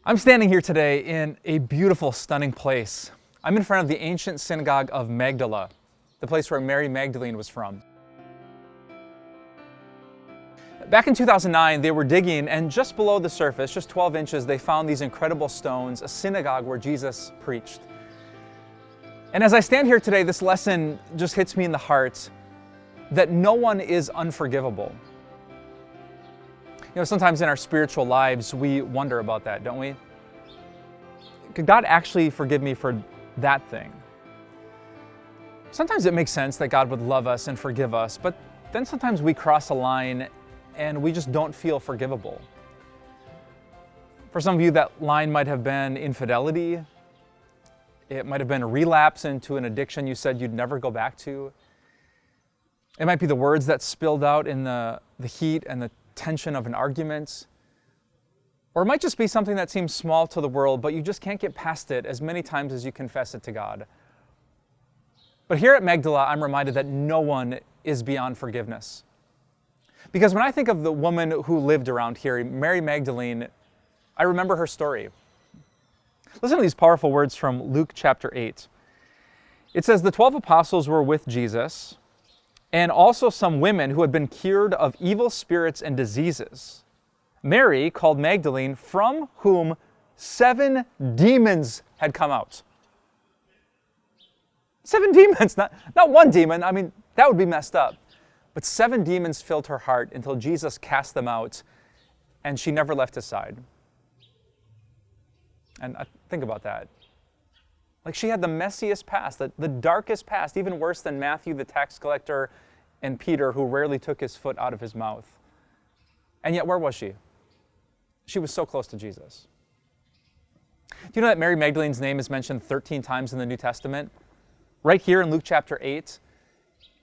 I'm standing here today in a beautiful, stunning place. I'm in front of the ancient synagogue of Magdala, the place where Mary Magdalene was from. Back in 2009, they were digging, and just below the surface, just 12 inches, they found these incredible stones, a synagogue where Jesus preached. And as I stand here today, this lesson just hits me in the heart that no one is unforgivable. You know, sometimes in our spiritual lives, we wonder about that, don't we? Could God actually forgive me for that thing? Sometimes it makes sense that God would love us and forgive us, but then sometimes we cross a line and we just don't feel forgivable. For some of you, that line might have been infidelity. It might have been a relapse into an addiction you said you'd never go back to. It might be the words that spilled out in the heat and the tension of an argument. Or it might just be something that seems small to the world, but you just can't get past it as many times as you confess it to God. But here at Magdala, I'm reminded that no one is beyond forgiveness. Because when I think of the woman who lived around here, Mary Magdalene, I remember her story. Listen to these powerful words from Luke chapter 8. It says, "The 12 apostles were with Jesus, and also some women who had been cured of evil spirits and diseases. Mary, called Magdalene, from whom 7 demons had come out." 7 demons, not one demon. I mean, that would be messed up. But 7 demons filled her heart until Jesus cast them out, and she never left his side. And think about that. Like, she had the messiest past, the darkest past, even worse than Matthew the tax collector and Peter, who rarely took his foot out of his mouth. And yet, where was she? She was so close to Jesus. Do you know that Mary Magdalene's name is mentioned 13 times in the New Testament? Right here in Luke chapter 8.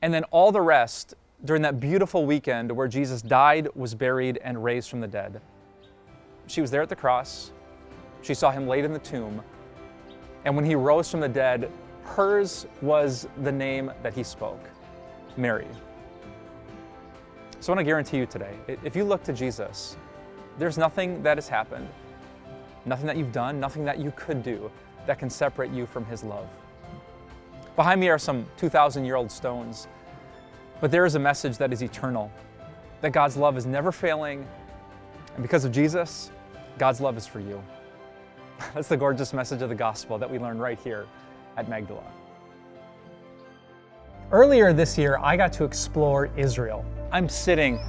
And then all the rest during that beautiful weekend where Jesus died, was buried, and raised from the dead. She was there at the cross. She saw him laid in the tomb. And when he rose from the dead, hers was the name that he spoke, Mary. So I want to guarantee you today, if you look to Jesus, there's nothing that has happened, nothing that you've done, nothing that you could do that can separate you from his love. Behind me are some 2,000-year-old stones, but there is a message that is eternal, that God's love is never failing, and because of Jesus, God's love is for you. That's the gorgeous message of the gospel that we learn right here at Magdala. Earlier this year, I got to explore Israel. I'm sitting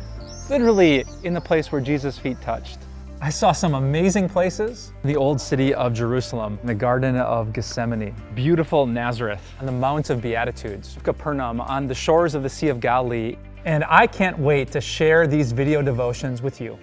literally in the place where Jesus' feet touched. I saw some amazing places. The old city of Jerusalem, the Garden of Gethsemane, beautiful Nazareth, and the Mount of Beatitudes, Capernaum, on the shores of the Sea of Galilee. And I can't wait to share these video devotions with you.